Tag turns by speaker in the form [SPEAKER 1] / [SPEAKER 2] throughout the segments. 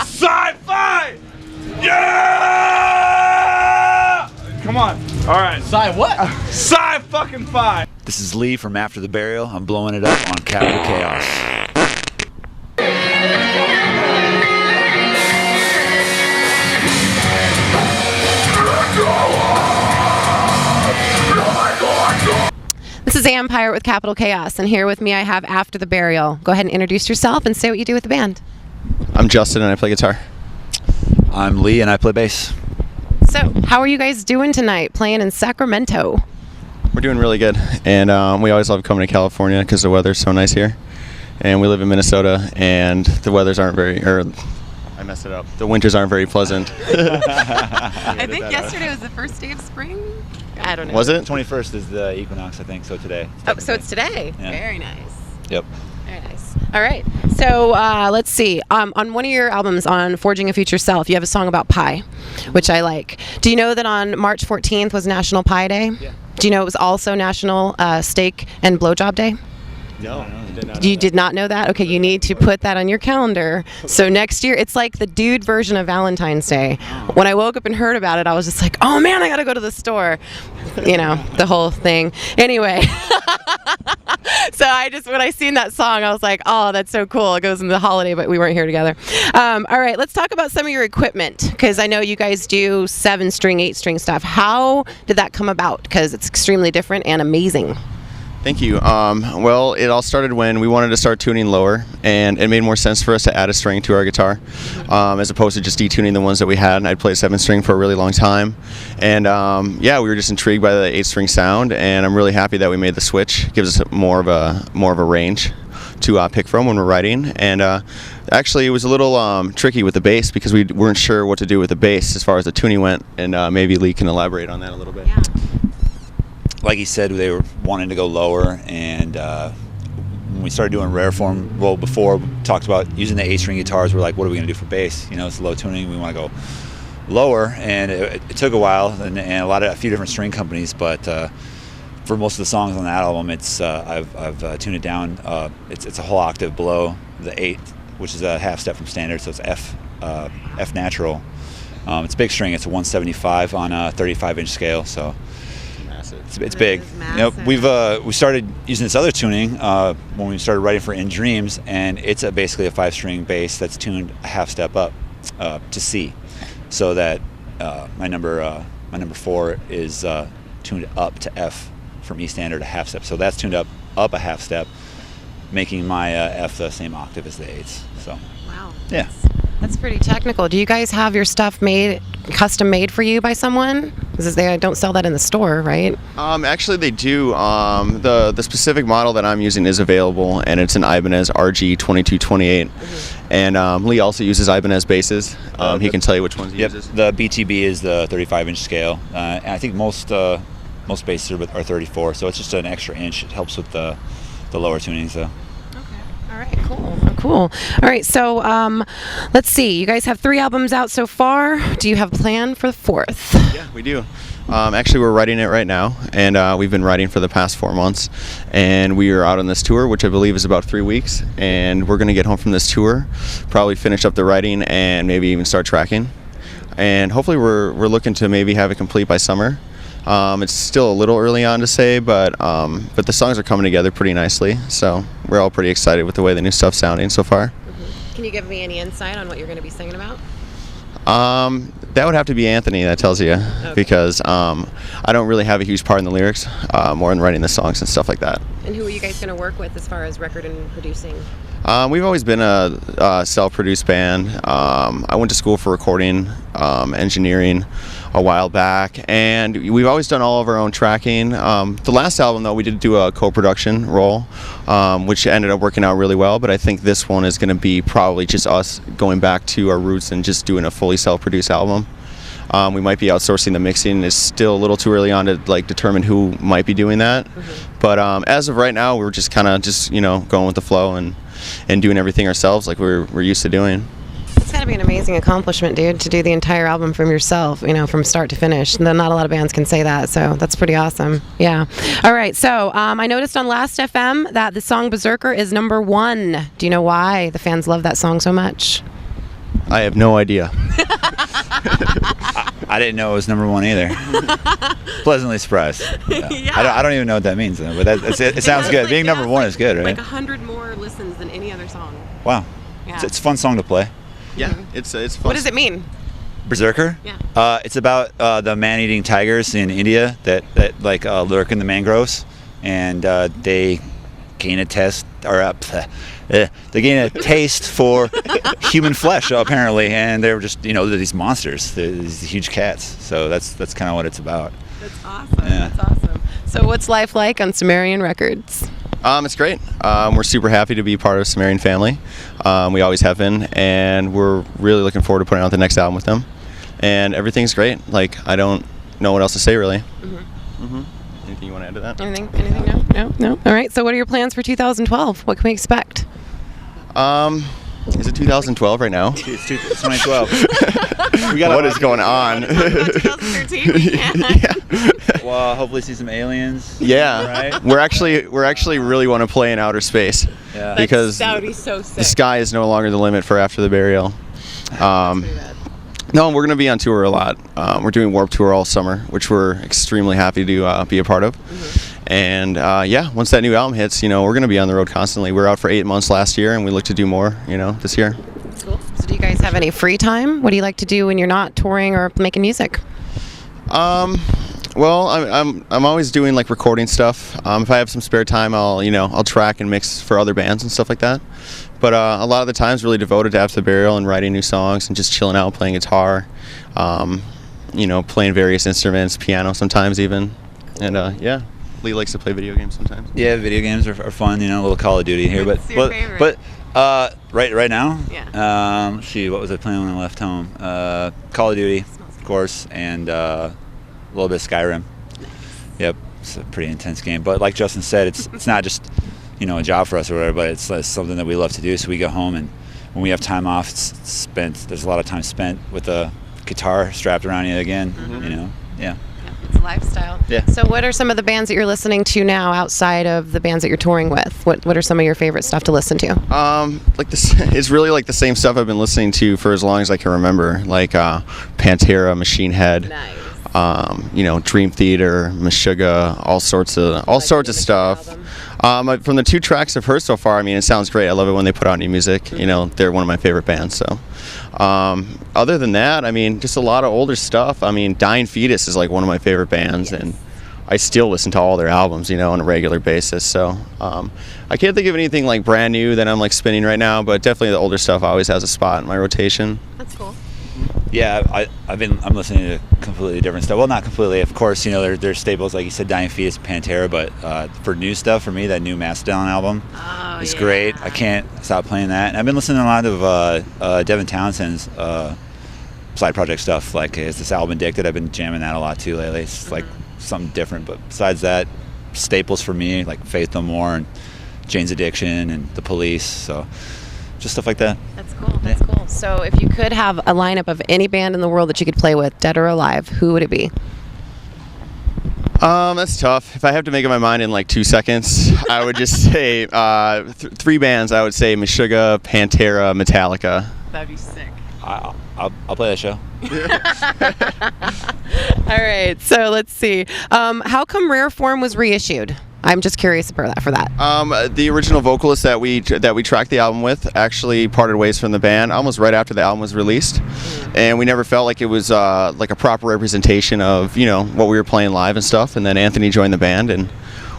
[SPEAKER 1] Sci-fi! Yeah! Come on. All right.
[SPEAKER 2] Sci what?
[SPEAKER 1] Sci-fucking-fi.
[SPEAKER 3] This is Lee from After the Burial. I'm blowing it up on Capital Chaos.
[SPEAKER 4] This is AmbPirate with Capital Chaos, and here with me I have After the Burial. Go ahead and introduce yourself and say what you do with the band.
[SPEAKER 5] I'm Justin and I play guitar.
[SPEAKER 3] I'm Lee and I play bass.
[SPEAKER 4] So, how are you guys doing tonight, playing in Sacramento?
[SPEAKER 5] We're doing really good, and we always love coming to California because the weather's so nice here. And we live in Minnesota, and the weathers aren't very, I messed it up. The winters aren't very pleasant.
[SPEAKER 4] I think yesterday was the first day of spring. I don't know.
[SPEAKER 5] Was it?
[SPEAKER 3] 21st is the equinox, I think, so today.
[SPEAKER 4] Oh, so it's today.
[SPEAKER 3] Yeah.
[SPEAKER 4] Very nice.
[SPEAKER 3] Yep.
[SPEAKER 4] Very nice. All right. So let's see. On one of your albums, on Forging a Future Self, you have a song about pie, which I like. Do you know that on March 14th was National Pie Day?
[SPEAKER 3] Yeah.
[SPEAKER 4] Do you know it was also National Steak and Blowjob Day?
[SPEAKER 5] No.
[SPEAKER 4] You did not know that? Okay, you need to put that on your calendar. So next year, it's like the dude version of Valentine's Day. When I woke up and heard about it, I was just like, oh man, I gotta go to the store. You know, the whole thing. Anyway. So when I seen that song, I was like, oh, that's so cool. It goes in the holiday, but we weren't here together. All right, let's talk about some of your equipment, because I know you guys do 7-string, 8-string stuff. How did that come about? Because it's extremely different and amazing.
[SPEAKER 5] Thank you. Well, it all started when we wanted to start tuning lower, and it made more sense for us to add a string to our guitar, as opposed to just detuning the ones that we had. I'd played 7-string for a really long time, and yeah, we were just intrigued by the 8-string sound, and I'm really happy that we made the switch. It gives us more of a range to pick from when we're writing. And actually, it was a little tricky with the bass because we weren't sure what to do with the bass as far as the tuning went, and maybe Lee can elaborate on that a little bit.
[SPEAKER 4] Yeah.
[SPEAKER 3] Like he said, they were wanting to go lower, and when we started doing rare form, well, before we talked about using the 8-string guitars, we're like, what are we going to do for bass? You know, it's low tuning, we want to go lower, and it took a while, and a few different string companies, but for most of the songs on that album, it's I've tuned it down. It's a whole octave below the 8th, which is a half step from standard, so it's F natural. It's big string. It's a 175 on a 35-inch scale, so. It's big. You know, we started using this other tuning when we started writing for In Dreams, and it's basically a 5-string bass that's tuned a half step up to C, so that my number 4 is tuned up to F from E standard a half step. So that's tuned up a half step, making my F the same octave as the 8s. So.
[SPEAKER 4] Wow.
[SPEAKER 3] Yeah.
[SPEAKER 4] That's pretty technical. Do you guys have your stuff custom made for you by someone? Because they don't sell that in the store, right?
[SPEAKER 5] Actually, they do. The specific model that I'm using is available, and it's an Ibanez RG2228. And Lee also uses Ibanez basses. He can tell you which ones he uses.
[SPEAKER 3] The BTB is the 35-inch scale. And I think most basses are 34, so it's just an extra inch. It helps with the lower tunings, though.
[SPEAKER 4] All right, cool. All right, so let's see. You guys have 3 albums out so far. Do you have a plan for the 4th?
[SPEAKER 5] Yeah, we do. Actually, we're writing it right now, and we've been writing for the past 4 months. And we are out on this tour, which I believe is about 3 weeks. And we're going to get home from this tour, probably finish up the writing, and maybe even start tracking. And hopefully we're looking to maybe have it complete by summer. It's still a little early on to say, but the songs are coming together pretty nicely, so we're all pretty excited with the way the new stuff's sounding so far.
[SPEAKER 4] Can you give me any insight on what you're going to be singing about?
[SPEAKER 5] That would have to be Anthony that tells you, because I don't really have a huge part in the lyrics, more in writing the songs and stuff like that.
[SPEAKER 4] And who are you guys going to work with as far as record and producing?
[SPEAKER 5] We've always been a self-produced band. I went to school for recording engineering a while back, and we've always done all of our own tracking. The last album, though, we did do a co-production role, which ended up working out really well, but I think this one is going to be probably just us going back to our roots and just doing a fully self-produced album. We might be outsourcing the mixing. It's still a little too early on to determine who might be doing that. But as of right now, we're just kind of going with the flow and doing everything ourselves like we're used to doing.
[SPEAKER 4] It's got to be an amazing accomplishment, dude, to do the entire album from yourself, from start to finish. Not a lot of bands can say that, so that's pretty awesome. Yeah. All right, so I noticed on Last FM that the song Berserker is #1. Do you know why the fans love that song so much?
[SPEAKER 5] I have no idea.
[SPEAKER 3] I didn't know it was #1 either. Pleasantly surprised. Yeah.
[SPEAKER 4] Yeah.
[SPEAKER 3] I don't even know what that means, though, but it sounds good.
[SPEAKER 4] Like,
[SPEAKER 3] Being #1 is good, right?
[SPEAKER 4] Like 100 more listens than any other song.
[SPEAKER 3] Wow.
[SPEAKER 4] Yeah.
[SPEAKER 3] It's a fun song to play.
[SPEAKER 5] Yeah, it's fun.
[SPEAKER 4] What does it mean?
[SPEAKER 3] Berserker?
[SPEAKER 4] Yeah.
[SPEAKER 3] It's about the man-eating tigers in India that like lurk in the mangroves, and they gain a taste for human flesh apparently, and they're just they're these monsters, they're these huge cats. So that's kind of what it's about.
[SPEAKER 4] That's awesome.
[SPEAKER 3] Yeah.
[SPEAKER 4] That's awesome. So what's life like on Sumerian Records?
[SPEAKER 5] It's great. We're super happy to be part of Sumerian family. We always have been, and we're really looking forward to putting out the next album with them. And everything's great. Like, I don't know what else to say, really. Anything you want to add to that?
[SPEAKER 4] Anything? No. All right. So what are your plans for 2012? What can we expect?
[SPEAKER 5] Is it 2012 right now?
[SPEAKER 3] It's 2012.
[SPEAKER 5] What is going on?
[SPEAKER 4] 2013.
[SPEAKER 5] Yeah.
[SPEAKER 3] Well, hopefully see some aliens.
[SPEAKER 5] Yeah.
[SPEAKER 3] Right?
[SPEAKER 5] We're actually really want to play in outer space.
[SPEAKER 3] Yeah.
[SPEAKER 5] Because
[SPEAKER 4] that would be so sick.
[SPEAKER 5] the sky is no longer the limit for after the burial.
[SPEAKER 4] Pretty bad.
[SPEAKER 5] No, we're going to be on tour a lot. We're doing Warped Tour all summer, which we're extremely happy to be a part of. And once that new album hits, we're going to be on the road constantly. We were out for 8 months last year, and we look to do more, this year.
[SPEAKER 4] Cool. So do you guys have any free time? What do you like to do when you're not touring or making music?
[SPEAKER 5] Well, I'm always doing like recording stuff. If I have some spare time, I'll track and mix for other bands and stuff like that. But a lot of the time's really devoted to After the Burial and writing new songs and just chilling out, playing guitar, playing various instruments, piano sometimes even, and Lee likes to play video games sometimes.
[SPEAKER 3] Yeah, video games are fun. A little Call of Duty here,
[SPEAKER 4] What's your favorite?
[SPEAKER 3] but right now.
[SPEAKER 4] Yeah.
[SPEAKER 3] What was I playing when I left home? Call of Duty, of course, and a little bit of Skyrim. Yep, it's a pretty intense game. But like Justin said, it's not just a job for us or whatever, but it's something that we love to do. So we go home, and when we have time off, there's a lot of time spent with a guitar strapped around you again. Yeah.
[SPEAKER 4] It's a lifestyle.
[SPEAKER 3] Yeah.
[SPEAKER 4] So what are some of the bands that you're listening to now outside of the bands that you're touring with? What are some of your favorite stuff to listen to?
[SPEAKER 5] Like this, it's really like the same stuff I've been listening to for as long as I can remember, like Pantera, Machine Head.
[SPEAKER 4] Nice.
[SPEAKER 5] Dream Theater, Meshuggah, all sorts of stuff. From the 2 tracks I've heard so far, it sounds great. I love it when they put out new music. They're one of my favorite bands. So, other than that, just a lot of older stuff. Dying Fetus is like one of my favorite bands, and I still listen to all their albums, on a regular basis. So, I can't think of anything like brand new that I'm like spinning right now, but definitely the older stuff always has a spot in my rotation.
[SPEAKER 4] That's cool.
[SPEAKER 3] Yeah, I'm listening to completely different stuff. Well, not completely, of course. There's staples like you said, Dying Fetus, Pantera. But for new stuff, for me, that new Mastodon album is great. I can't stop playing that. And I've been listening to a lot of Devin Townsend's side project stuff. Like it's this album Addicted. I've been jamming that a lot too lately. It's like something different. But besides that, staples for me like Faith No More and Jane's Addiction and The Police. So just stuff like that.
[SPEAKER 4] That's cool. That's cool. So if you could have a lineup of any band in the world that you could play with, dead or alive, who would it be?
[SPEAKER 5] That's tough. If I have to make up my mind in like 2 seconds, I would just say 3 bands. I would say Meshuggah, Pantera, Metallica.
[SPEAKER 4] That'd be sick.
[SPEAKER 3] I'll play that show.
[SPEAKER 4] All right. So let's see. How come Rare Form was reissued? I'm just curious for that.
[SPEAKER 5] The original vocalist that we tracked the album with actually parted ways from the band almost right after the album was released, and we never felt like it was like a proper representation of what we were playing live and stuff. And then Anthony joined the band, and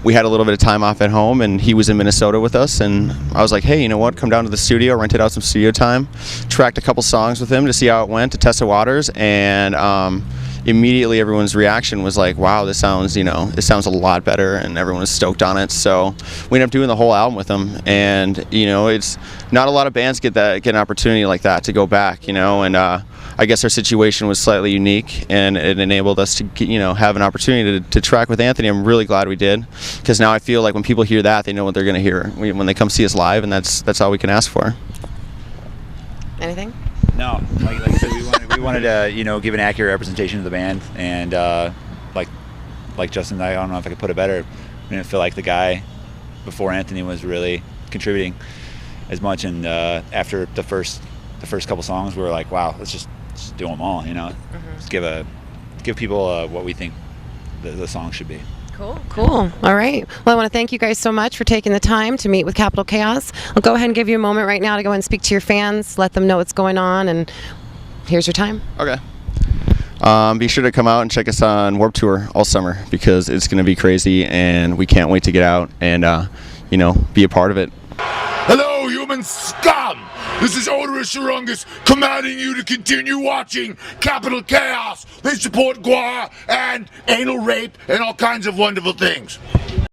[SPEAKER 5] we had a little bit of time off at home, and he was in Minnesota with us, and I was like, hey, you know what, come down to the studio, rented out some studio time, tracked a couple songs with him to see how it went, to test the waters, and immediately everyone's reaction was like, wow, this sounds a lot better, and everyone was stoked on it. So we ended up doing the whole album with them, and it's not a lot of bands get an opportunity like that to go back, and I guess our situation was slightly unique, and it enabled us to have an opportunity to track with Anthony. I'm really glad we did, because now I feel like when people hear that, they know what they're going to hear when they come see us live, and that's all we can ask for.
[SPEAKER 4] Anything?
[SPEAKER 3] No, like I said, we wanted to give an accurate representation of the band, and like Justin, I don't know if I could put it better. I didn't feel like the guy before Anthony was really contributing as much, and after the first the first couple songs, we were like, wow, let's just do them all, you know, just give people what we think the song should be.
[SPEAKER 4] Cool. All right. Well, I want to thank you guys so much for taking the time to meet with Capital Chaos. I'll go ahead and give you a moment right now to go and speak to your fans, let them know what's going on, and here's your time.
[SPEAKER 5] Okay. Be sure to come out and check us on Warped Tour all summer, because it's going to be crazy, and we can't wait to get out and, you know, be a part of it.
[SPEAKER 2] Hello, human scum! This is Odorous Urungus commanding you to continue watching Capital Chaos. They support Guar and anal rape and all kinds of wonderful things.